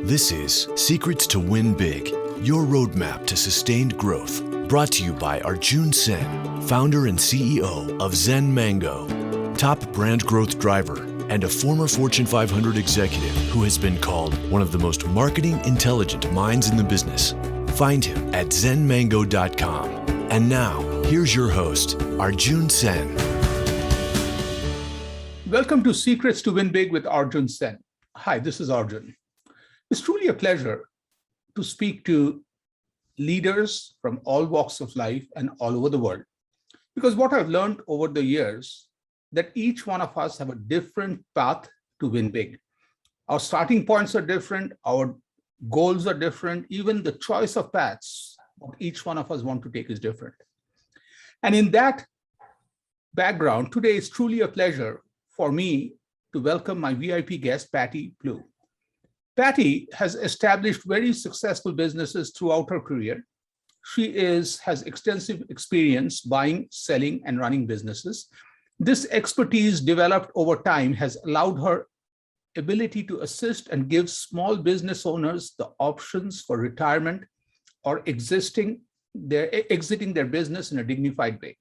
This is Secrets to Win Big, your roadmap to sustained growth. Brought to you by Arjun Sen, founder and CEO of Zen Mango, top brand growth driver, and a former Fortune 500 executive who has been called one of the most marketing intelligent minds in the business. Find him at zenmango.com. And now, here's your host, Arjun Sen. Welcome to Secrets to Win Big with Arjun Sen. Hi, this is Arjun. It's truly a pleasure to speak to leaders from all walks of life and all over the world. Because what I've learned over the years, that each one of us have a different path to win big. Our starting points are different, our goals are different, even the choice of paths, what each one of us want to take is different. And in that background, today is truly a pleasure for me to welcome my VIP guest, Patti Plough. Patti has established very successful businesses throughout her career. She has extensive experience buying, selling, and running businesses. This expertise developed over time has allowed her ability to assist and give small business owners the options for retirement or exiting their business in a dignified way.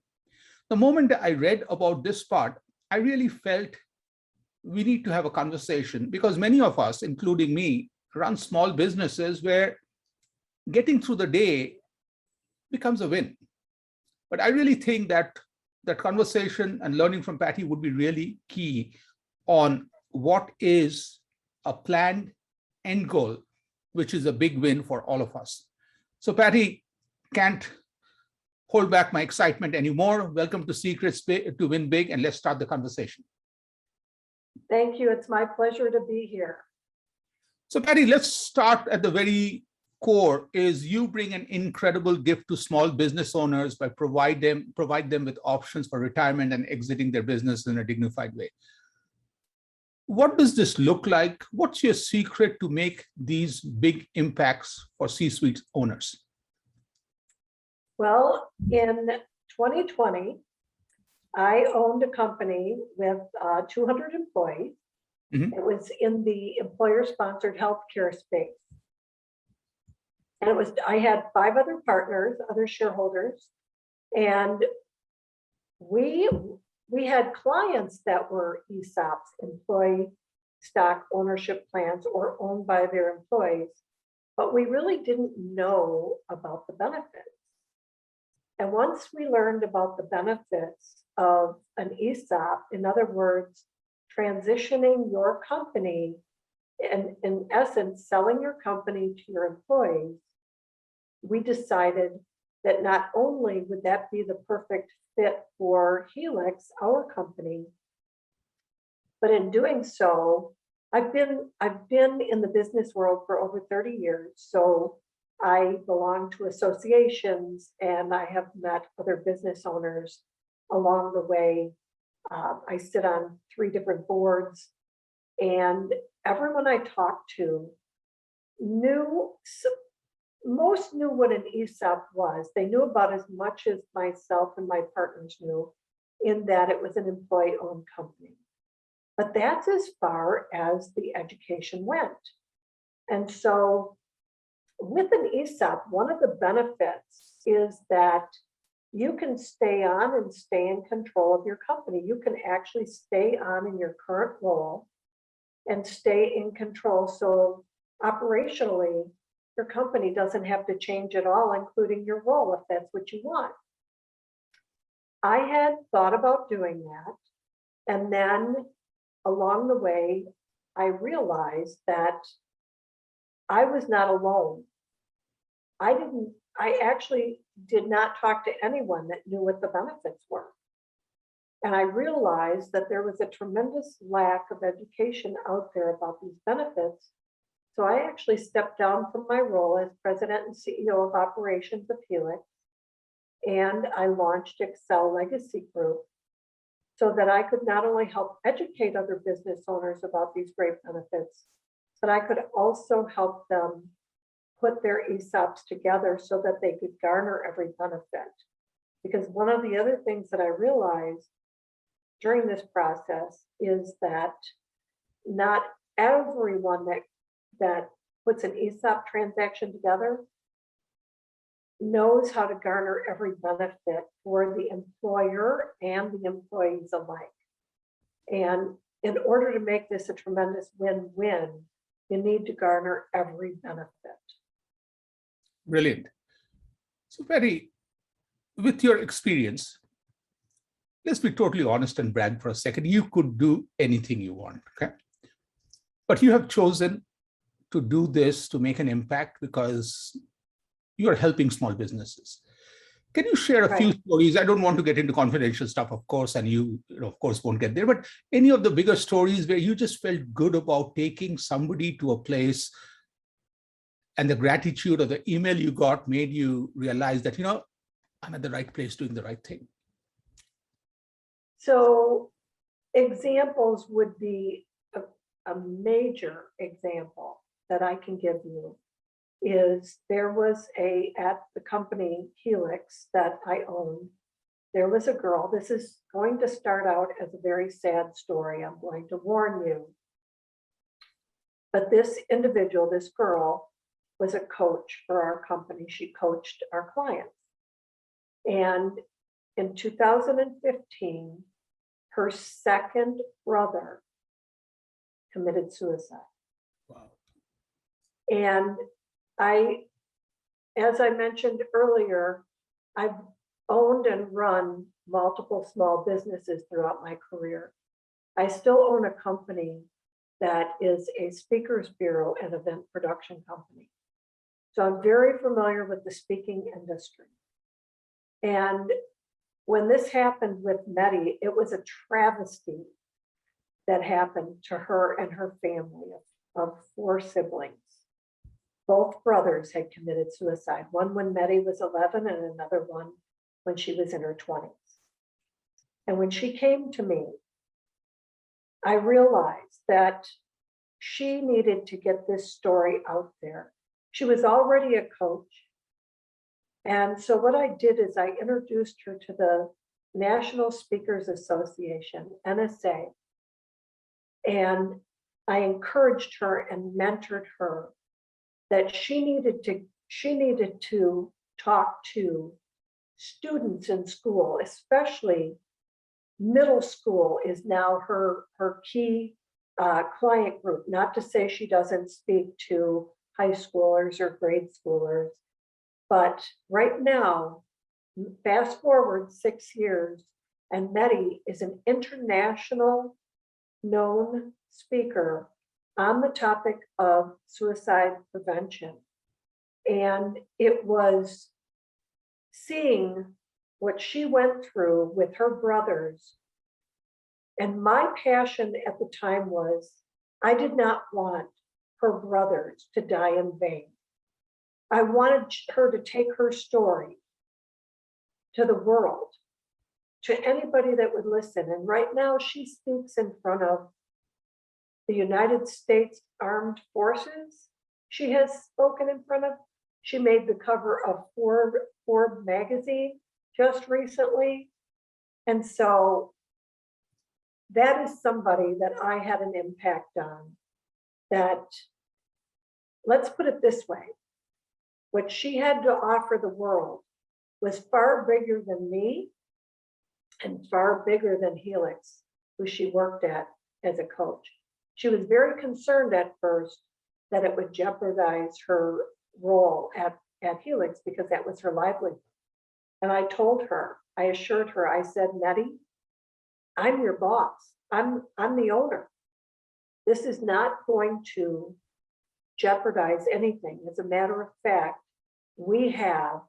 The moment that I read about this part, I really felt we need to have a conversation because many of us, including me, run small businesses where getting through the day becomes a win. But I really think that conversation and learning from Patti would be really key on what is a planned end goal, which is a big win for all of us. So Patti, can't hold back my excitement anymore. Welcome to Secrets to Win Big, and let's start the conversation. Thank you. It's my pleasure to be here. So Patti, let's start at the very core. Is you bring an incredible gift to small business owners by provide them with options for retirement and exiting their business in a dignified way. What does this look like? What's your secret to make these big impacts for C-suite owners? Well, in 2020, I owned a company with 200 employees. Mm-hmm. It was in the employer-sponsored healthcare space. And I had 5 other partners, other shareholders, and we had clients that were ESOPs, employee stock ownership plans, or owned by their employees, but we really didn't know about the benefits. And once we learned about the benefits of an ESOP, in other words, transitioning your company and in essence, selling your company to your employees, we decided that not only would that be the perfect fit for Helix, our company, but in doing so, I've been in the business world for over 30 years. So I belong to associations and I have met other business owners along the way. I sit on 3 different boards, and everyone I talked to most knew what an ESOP was. They knew about as much as myself and my partners knew, in that it was an employee-owned company. But that's as far as the education went. And so with an ESOP, one of the benefits is that you can stay on and stay in control of your company. You can actually stay on in your current role and stay in control. So operationally, your company doesn't have to change at all, including your role, if that's what you want. I had thought about doing that. And then along the way, I realized that I was not alone. I actually did not talk to anyone that knew what the benefits were. And I realized that there was a tremendous lack of education out there about these benefits. So I actually stepped down from my role as president and CEO of operations of Helix, and I launched Excel Legacy Group so that I could not only help educate other business owners about these great benefits, but I could also help them put their ESOPs together so that they could garner every benefit. Because one of the other things that I realized during this process is that not everyone that puts an ESOP transaction together knows how to garner every benefit for the employer and the employees alike. And in order to make this a tremendous win-win, you need to garner every benefit. Brilliant. So Patti, with your experience, let's be totally honest and brag for a second. You could do anything you want, okay? But you have chosen to do this to make an impact because you are helping small businesses. Can you share a few stories? I don't want to get into confidential stuff, of course, and you of course, won't get there, but any of the bigger stories where you just felt good about taking somebody to a place and the gratitude or the email you got made you realize that, I'm at the right place doing the right thing. So examples would be a major example that I can give you is there was at the company Helix that I owned, there was a girl. This is going to start out as a very sad story. I'm going to warn you. But this individual, this girl, was a coach for our company. She coached our clients. And in 2015, her second brother committed suicide. Wow. And as I mentioned earlier, I've owned and run multiple small businesses throughout my career. I still own a company that is a speakers bureau and event production company. So I'm very familiar with the speaking industry. And when this happened with Medi, it was a travesty that happened to her and her family of 4 siblings. Both brothers had committed suicide, one when Medi was 11 and another one when she was in her 20s. And when she came to me, I realized that she needed to get this story out there. She was already a coach. And so what I did is I introduced her to the National Speakers Association, NSA, and I encouraged her and mentored her that she needed to talk to students in school, especially middle school is now her key client group. Not to say she doesn't speak to high schoolers or grade schoolers, but right now, fast forward 6 years, and Medi is an international known speaker on the topic of suicide prevention. And it was seeing what she went through with her brothers. And my passion at the time was, I did not want her brothers to die in vain. I wanted her to take her story to the world, to anybody that would listen. And right now she speaks in front of the United States Armed Forces. She has spoken in front of, she made the cover of Forbes magazine just recently. And so that is somebody that I had an impact on. That, let's put it this way, what she had to offer the world was far bigger than me and far bigger than Helix, who she worked at as a coach. She was very concerned at first that it would jeopardize her role at Helix because that was her livelihood. And I told her, I assured her, I said, Medi, I'm your boss. I'm the owner. This is not going to jeopardize anything. As a matter of fact, we have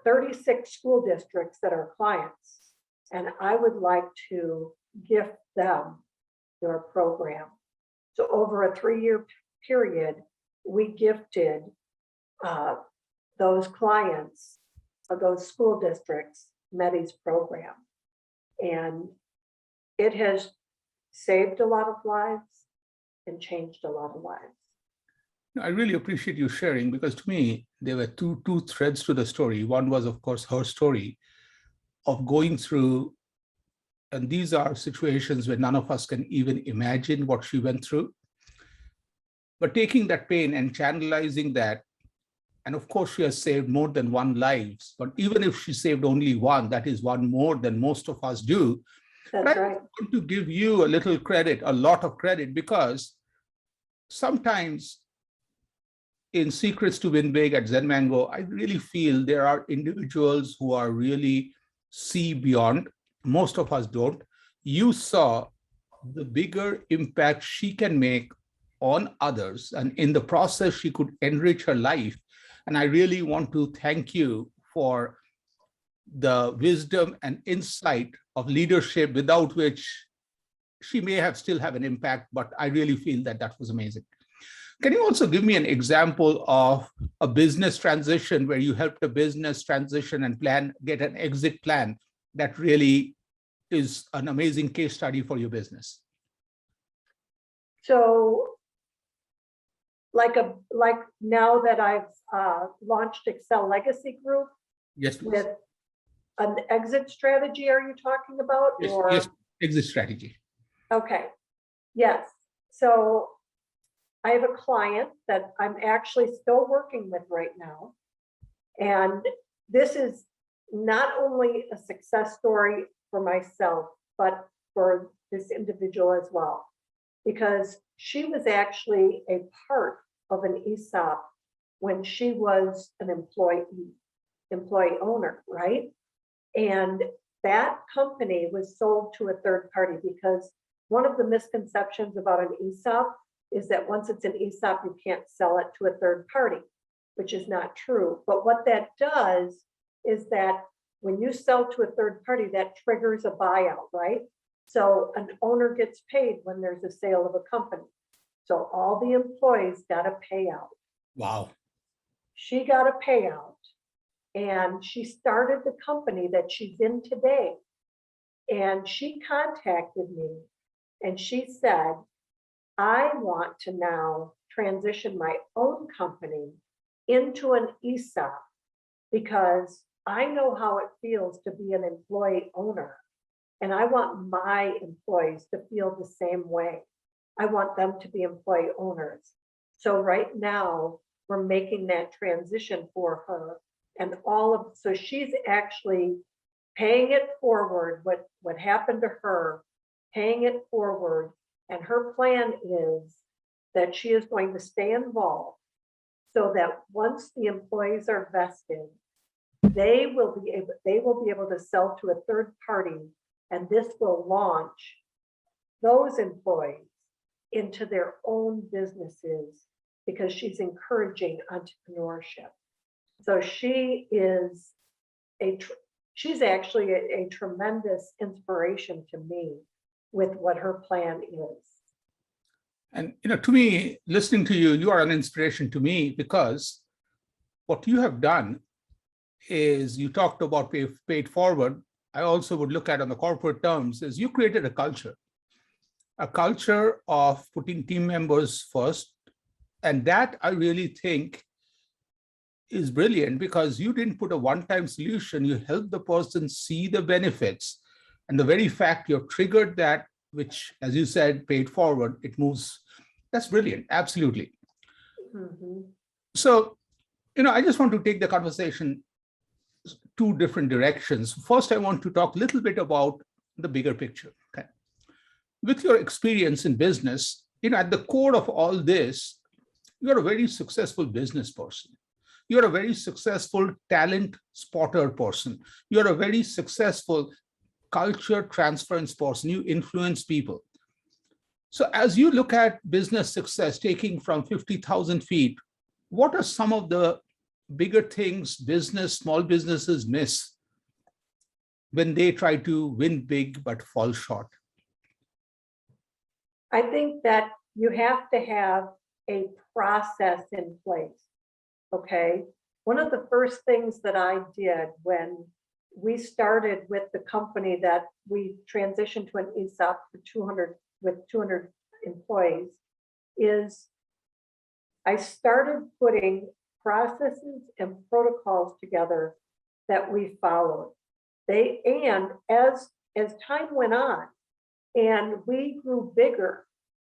36 school districts that are clients, and I would like to gift them your program. So over a 3-year period, we gifted those clients of those school districts Medi's program. And it has saved a lot of lives and changed a lot of lives. I really appreciate you sharing, because to me, there were two threads to the story. One was, of course, her story of going through, and these are situations where none of us can even imagine what she went through. but taking that pain and channelizing that, and of course, she has saved more than one lives, but even if she saved only one, that is one more than most of us do. But That's I right. want to give you a little credit, a lot of credit, because sometimes in Secrets to Win Big at Zen Mango, I really feel there are individuals who are really see beyond. Most of us don't. You saw the bigger impact she can make on others, and in the process, she could enrich her life. And I really want to thank you for the wisdom and insight of leadership, without which she may have still have an impact, but I really feel that that was amazing. Can you also give me an example of a business transition where you helped a business transition and get an exit plan that really is an amazing case study for your business? So like now that I've launched Excel Legacy Group Yes, please. with an exit strategy, are you talking about? Yes, Or yes, exit strategy. okay, yes. So I have a client that I'm actually still working with right now. And this is not only a success story for myself, but for this individual as well, because she was actually a part of an ESOP when she was an employee owner, right? And that company was sold to a third party, because one of the misconceptions about an ESOP is that once it's an ESOP, you can't sell it to a third party, which is not true. But what that does is that when you sell to a third party, that triggers a buyout, right? So an owner gets paid when there's a sale of a company. So all the employees got a payout. Wow. She got a payout, and she started the company that she's in today. And she contacted me and she said, I want to now transition my own company into an ESOP, because I know how it feels to be an employee owner. And I want my employees to feel the same way. I want them to be employee owners. So right now we're making that transition for her, and so she's actually paying it forward, what happened to her, paying it forward. And her plan is that she is going to stay involved, so that once the employees are vested, they will be able to sell to a third party, and this will launch those employees into their own businesses, because she's encouraging entrepreneurship. So she's actually a tremendous inspiration to me with what her plan is. And to me, listening to you, you are an inspiration to me, because what you have done is, you talked about paid forward. I also would look at on the corporate terms, is you created a culture of putting team members first. And that I really think is brilliant, because you didn't put a one-time solution, you helped the person see the benefits. And the very fact you've triggered that, which, as you said, paid forward, it moves. That's brilliant. Absolutely. Mm-hmm. So, I just want to take the conversation two different directions. First, I want to talk a little bit about the bigger picture. Okay. With your experience in business, at the core of all this, you're a very successful business person. You're a very successful talent spotter person. You're a very successful culture transference person. You influence people. So as you look at business success, taking from 50,000 feet, what are some of the bigger things small businesses miss when they try to win big but fall short? I think that you have to have a process in place. Okay. One of the first things that I did when we started with the company that we transitioned to an ESOP for 200 employees is I started putting processes and protocols together that we followed. And as time went on and we grew bigger,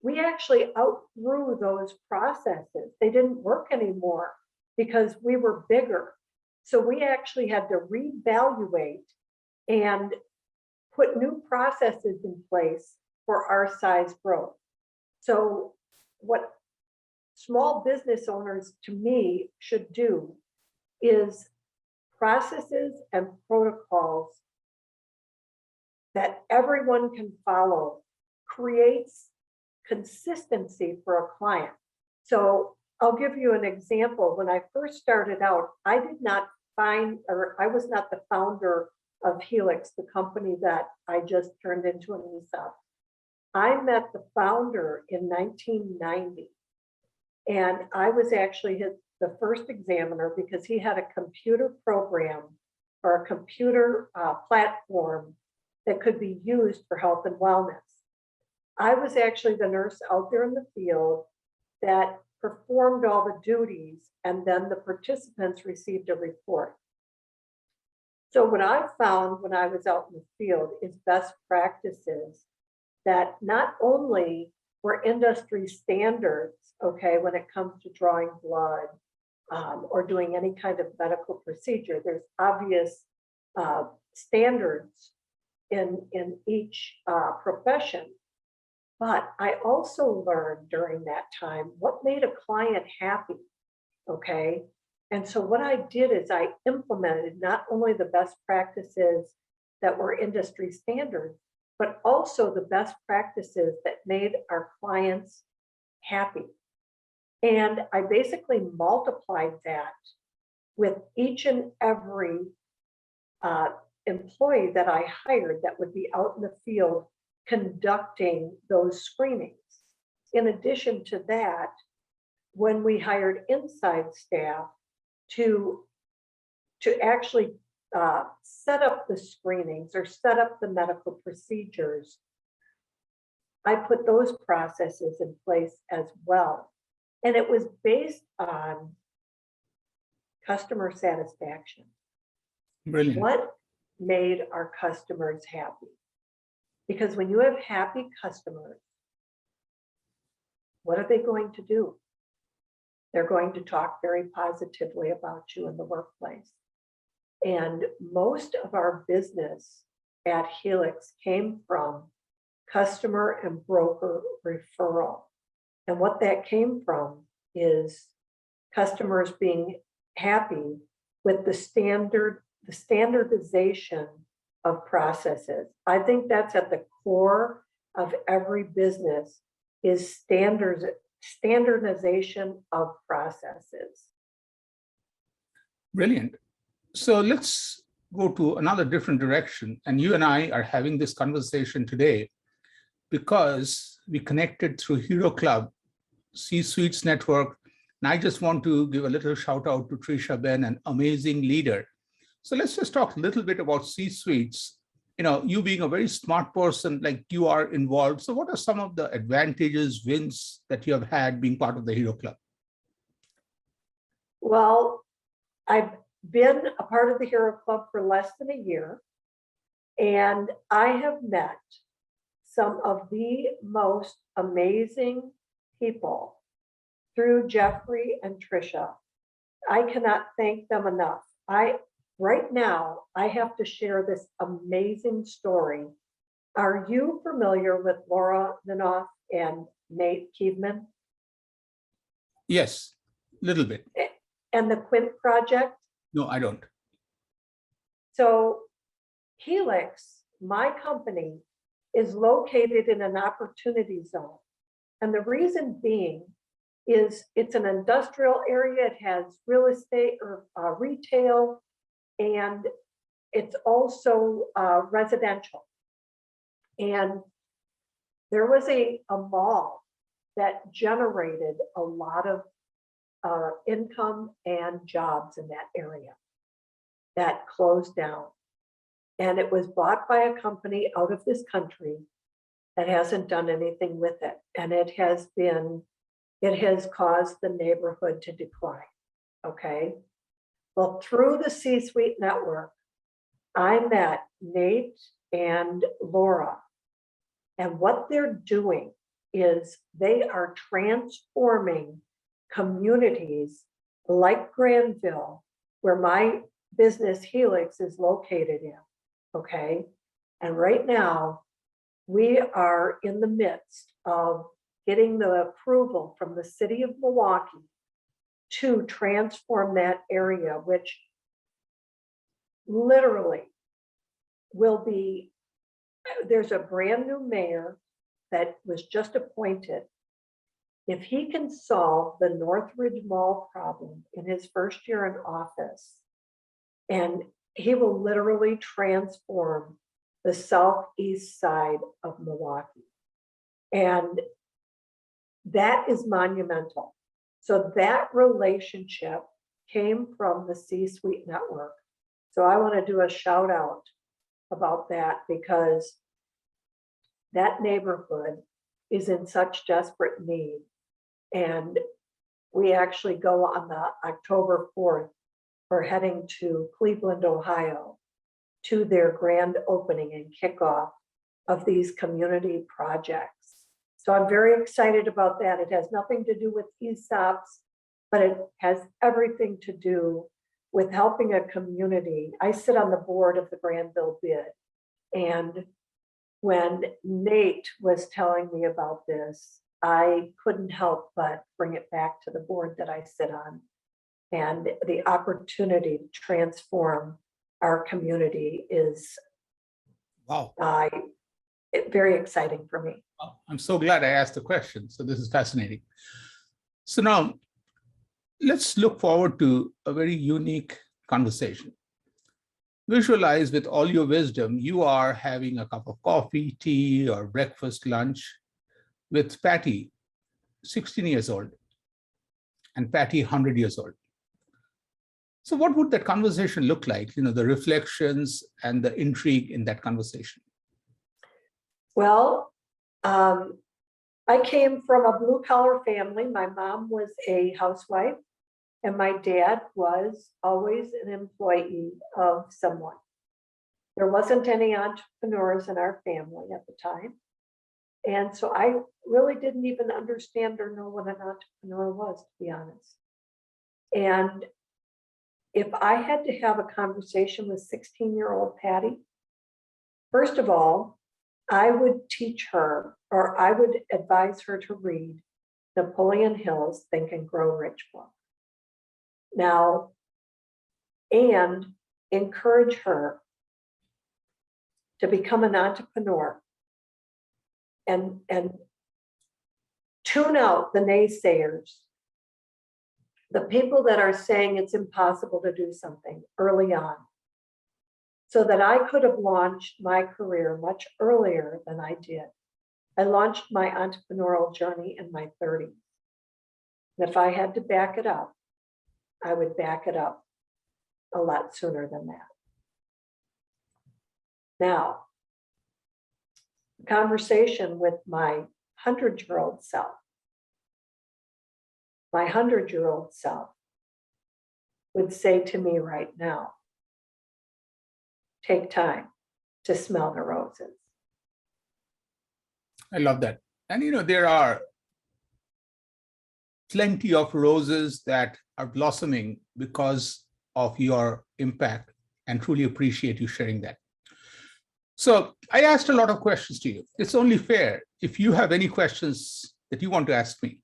we actually outgrew those processes. They didn't work anymore because we were bigger. So we actually had to reevaluate and put new processes in place for our size growth. So what small business owners, to me, should do is processes and protocols that everyone can follow creates consistency for a client. So I'll give you an example. When I first started out, I did not find, or I was not the founder of Helix, the company that I just turned into an ESOP. I met the founder in 1990, and I was actually the first examiner because he had a computer program or a computer platform that could be used for health and wellness. I was actually the nurse out there in the field that performed all the duties, and then the participants received a report. So what I found when I was out in the field is best practices that not only were industry standards, okay, when it comes to drawing blood or doing any kind of medical procedure, there's obvious standards in each profession. But I also learned during that time what made a client happy, okay? And so what I did is I implemented not only the best practices that were industry standards, but also the best practices that made our clients happy. And I basically multiplied that with each and every employee that I hired that would be out in the field conducting those screenings. In addition to that, when we hired inside staff to actually set up the screenings or set up the medical procedures, I put those processes in place as well. And it was based on customer satisfaction. Brilliant. What made our customers happy? Because when you have happy customers, what are they going to do? They're going to talk very positively about you in the workplace. And most of our business at Helix came from customer and broker referral. And what that came from is customers being happy with the standardization of processes. I think that's at the core of every business is standardization of processes. Brilliant. So let's go to another different direction. And you and I are having this conversation today because we connected through Hero Club, C-Suites Network. And I just want to give a little shout out to Trisha Ben, an amazing leader. So let's just talk a little bit about C-Suites. You know, you being a very smart person, like you are involved. So what are some of the advantages, wins that you have had being part of the Hero Club? Well, I've been a part of the Hero Club for less than a year, and I have met some of the most amazing people through Jeffrey and Trisha. I cannot thank them enough. Right now, I have to share this amazing story. Are you familiar with Laura Minoff and Nate Kievman? Yes, a little bit. And the Quint Project? No, I don't. So Helix, my company, is located in an opportunity zone. And the reason being is it's an industrial area. It has real estate or retail, and it's also residential. And there was a mall that generated a lot of income and jobs in that area that closed down. And it was bought by a company out of this country that hasn't done anything with it. And it has caused the neighborhood to decline. Okay. Well, through the C-Suite network, I met Nate and Laura. And what they're doing is they are transforming communities like Granville, where my business Helix is located in, okay? And right now, we are in the midst of getting the approval from the city of Milwaukee to transform that area, which literally will be, there's a brand new mayor that was just appointed. If he can solve the Northridge Mall problem in his first year in office, and he will literally transform the southeast side of Milwaukee. And that is monumental. So that relationship came from the C-suite network. So I want to do a shout out about that, because that neighborhood is in such desperate need. And we actually go on the October 4th. We're heading to Cleveland, Ohio, to their grand opening and kickoff of these community projects. So I'm very excited about that. It has nothing to do with ESOPs, but it has everything to do with helping a community. I sit on the board of the Granville Bid, and when Nate was telling me about this, I couldn't help but bring it back to the board that I sit on, and the opportunity to transform our community is Wow. Very exciting for me. I'm so glad I asked the question. So this is fascinating. So now let's look forward to a very unique conversation. Visualize with all your wisdom, you are having a cup of coffee, tea, or breakfast, lunch with Patti, 16 years old, and Patti, 100 years old. So what would that conversation look like? You know, the reflections and the intrigue in that conversation. Well, I came from a blue collar family. My mom was a housewife, and my dad was always an employee of someone. There wasn't any entrepreneurs in our family at the time. And so I really didn't even understand or know what an entrepreneur was, to be honest. And if I had to have a conversation with 16-year-old Patti, first of all, I would teach her, or I would advise her to read Napoleon Hill's Think and Grow Rich book. Now, and encourage her to become an entrepreneur and tune out the naysayers, the people that are saying it's impossible to do something early on, so that I could have launched my career much earlier than I did. I launched my entrepreneurial journey in my 30s. And if I had to back it up, I would back it up a lot sooner than that. Now, conversation with my 100-year-old self. My 100-year-old self would say to me right now, take time to smell the roses. I love that. And you know, there are plenty of roses that are blossoming because of your impact, and truly appreciate you sharing that. So I asked a lot of questions to you. It's only fair if you have any questions that you want to ask me.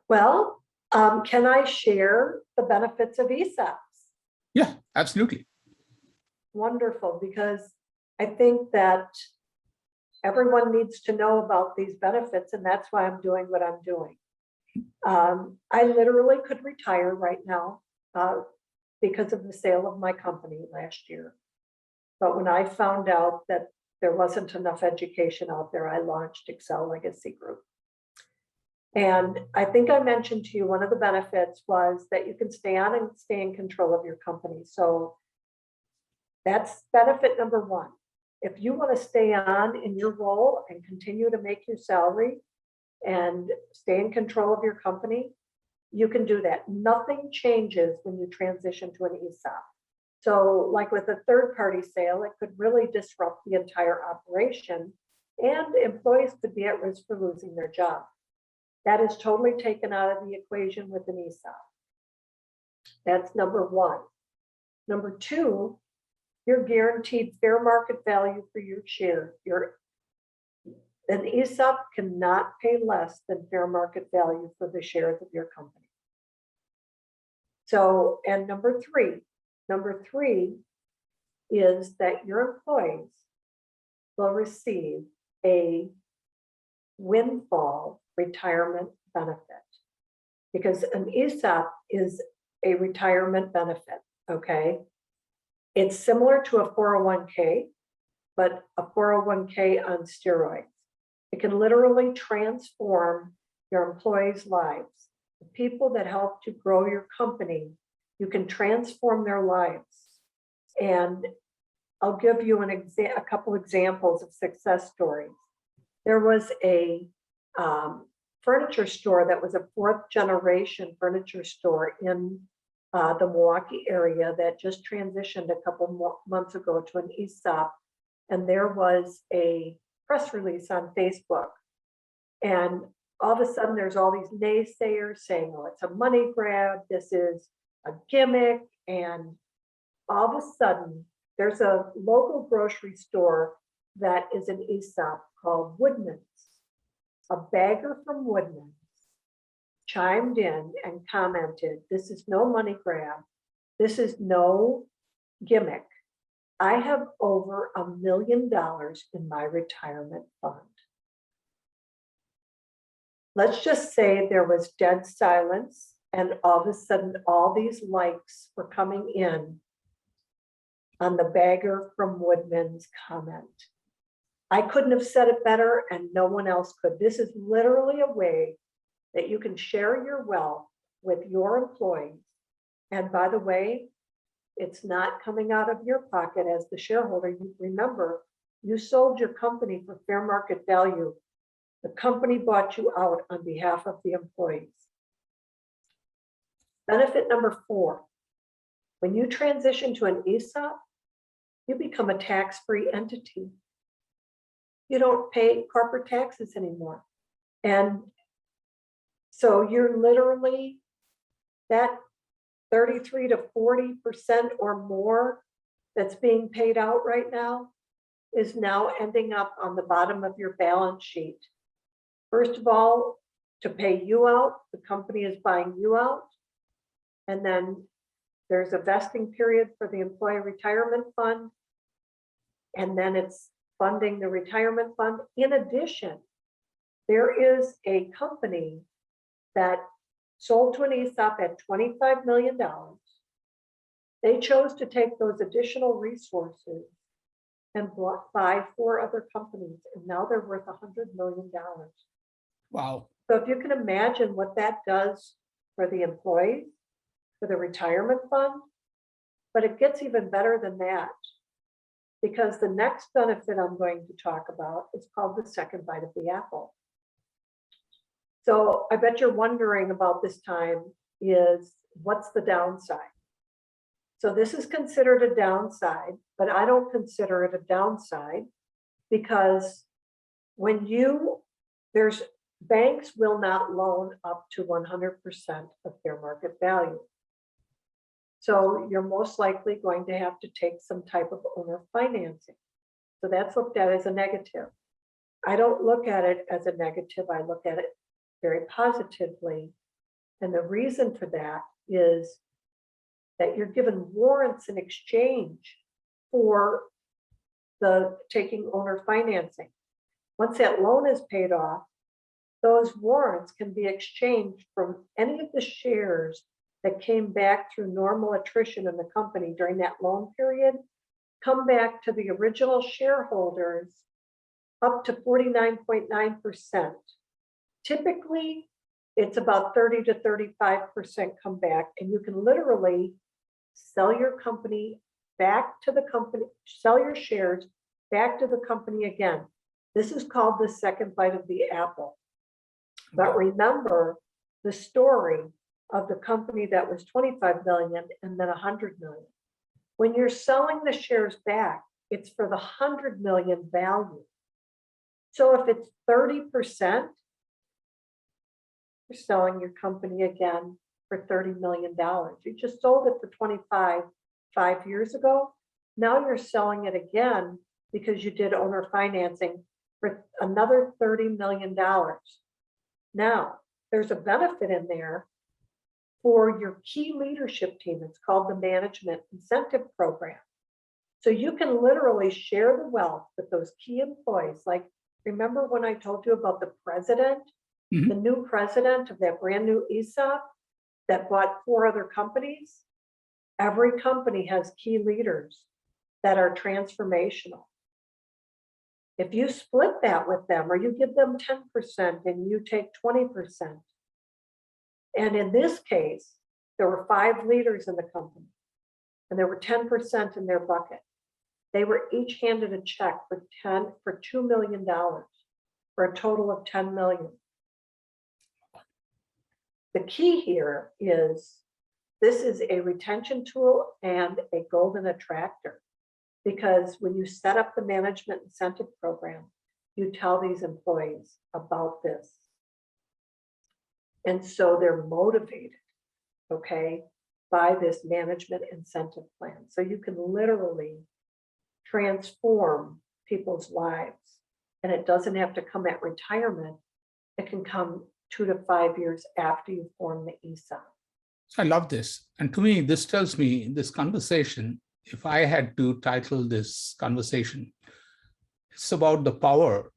Well, can I share the benefits of ESOPs? Yeah, absolutely. Wonderful, because I think that everyone needs to know about these benefits, and that's why I'm doing what I'm doing. I literally could retire right now because of the sale of my company last year. But when I found out that there wasn't enough education out there, I launched Excel Legacy Group. And I think I mentioned to you, one of the benefits was that you can stay on and stay in control of your company. So that's benefit number one. If you want to stay on in your role and continue to make your salary and stay in control of your company, you can do that. Nothing changes when you transition to an ESOP. So like with a third-party sale, it could really disrupt the entire operation and employees could be at risk for losing their job. That is totally taken out of the equation with an ESOP. That's number one. Number two, you're guaranteed fair market value for your share. An ESOP cannot pay less than fair market value for the shares of your company. So, and number three is that your employees will receive a windfall retirement benefit, because an ESOP is a retirement benefit, okay? It's similar to a 401k, but a 401k on steroids. It can literally transform your employees' lives. The people that help to grow your company, you can transform their lives. And I'll give you a couple examples of success stories. There was a furniture store that was a fourth generation furniture store in the Milwaukee area that just transitioned a couple months ago to an ESOP. And there was a press release on Facebook. And all of a sudden there's all these naysayers saying, oh, it's a money grab, this is a gimmick. And all of a sudden there's a local grocery store that is an ESOP called Woodman's. A bagger from Woodman's chimed in and commented, this is no money grab. This is no gimmick. I have over $1 million in my retirement fund. Let's just say there was dead silence, and all of a sudden all these likes were coming in on the bagger from Woodman's comment. I couldn't have said it better, and no one else could. This is literally a way that you can share your wealth with your employees. And by the way, it's not coming out of your pocket as the shareholder. You remember, you sold your company for fair market value. The company bought you out on behalf of the employees. Benefit number 4, when you transition to an ESOP, you become a tax-free entity. You don't pay corporate taxes anymore. And so you're literally, that 33 to 40% or more that's being paid out right now is now ending up on the bottom of your balance sheet. First of all, to pay you out, the company is buying you out. And then there's a vesting period for the employee retirement fund. And then it's funding the retirement fund. In addition, there is a company that sold to an ESOP at $25 million. They chose to take those additional resources and buy 4 other companies, and now they're worth $100 million. Wow. So if you can imagine what that does for the employees, for the retirement fund, but it gets even better than that, because the next benefit I'm going to talk about is called the second bite of the apple. So I bet you're wondering about this time is, what's the downside? So this is considered a downside, but I don't consider it a downside because banks will not loan up to 100% of fair market value. So you're most likely going to have to take some type of owner financing. So that's looked at as a negative. I don't look at it as a negative. I look at it very positively. And the reason for that is that you're given warrants in exchange for the taking owner financing. Once that loan is paid off, those warrants can be exchanged from any of the shares that came back through normal attrition in the company during that loan period, come back to the original shareholders up to 49.9%. Typically, it's about 30 to 35% come back, and you can literally sell your company back to the company, sell your shares back to the company again. This is called the second bite of the apple. But remember the story of the company that was 25 million and then 100 million. When you're selling the shares back, it's for the 100 million value. So if it's 30%, you're selling your company again for $30 million. You just sold it for 25 5 years ago. Now you're selling it again because you did owner financing for another $30 million. Now, there's a benefit in there for your key leadership team. It's called the Management Incentive Program. So you can literally share the wealth with those key employees. Like, remember when I told you about the president, the new president of that brand new ESOP that bought 4 other companies? Every company has key leaders that are transformational. If you split that with them, or you give them 10% and you take 20%, and in this case, there were 5 leaders in the company, and there were 10% in their bucket. They were each handed a check for $2 million, for a total of $10 million. The key here is this is a retention tool and a golden attractor, because when you set up the management incentive program, you tell these employees about this. And so they're motivated, okay, by this management incentive plan. So you can literally transform people's lives. And it doesn't have to come at retirement. It can come 2 to 5 years after you form the ESOP. I love this. And to me, this tells me this conversation, if I had to title this conversation, it's about the power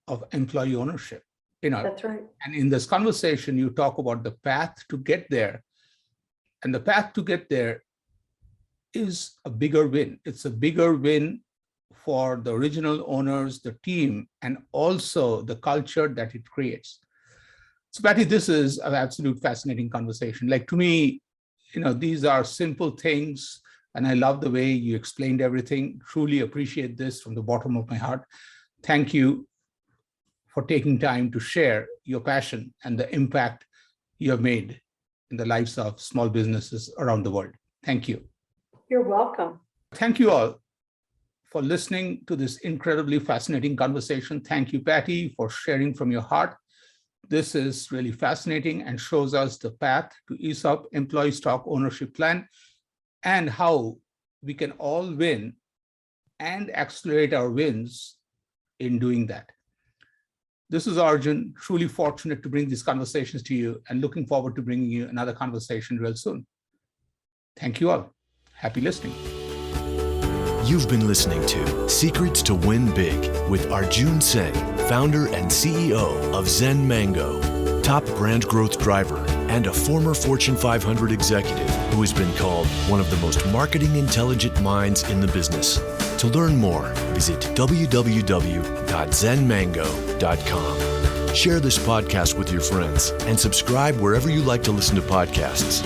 of employee ownership. That's right. And in this conversation, you talk about the path to get there. And the path to get there is a bigger win. It's a bigger win for the original owners, the team, and also the culture that it creates. So Patti, this is an absolute fascinating conversation. Like, to me, these are simple things, and I love the way you explained everything. Truly appreciate this from the bottom of my heart. Thank you for taking time to share your passion and the impact you have made in the lives of small businesses around the world. Thank you. You're welcome. Thank you all for listening to this incredibly fascinating conversation. Thank you, Patti, for sharing from your heart. This is really fascinating and shows us the path to ESOP, employee stock ownership plan, and how we can all win and accelerate our wins in doing that. This is Arjun, truly fortunate to bring these conversations to you, and looking forward to bringing you another conversation real soon. Thank you all. Happy listening. You've been listening to Secrets to Win Big with Arjun Sen, founder and CEO of Zen Mango, top brand growth driver, and a former Fortune 500 executive who has been called one of the most marketing intelligent minds in the business. To learn more, visit www.zenmango.com. Share this podcast with your friends and subscribe wherever you like to listen to podcasts.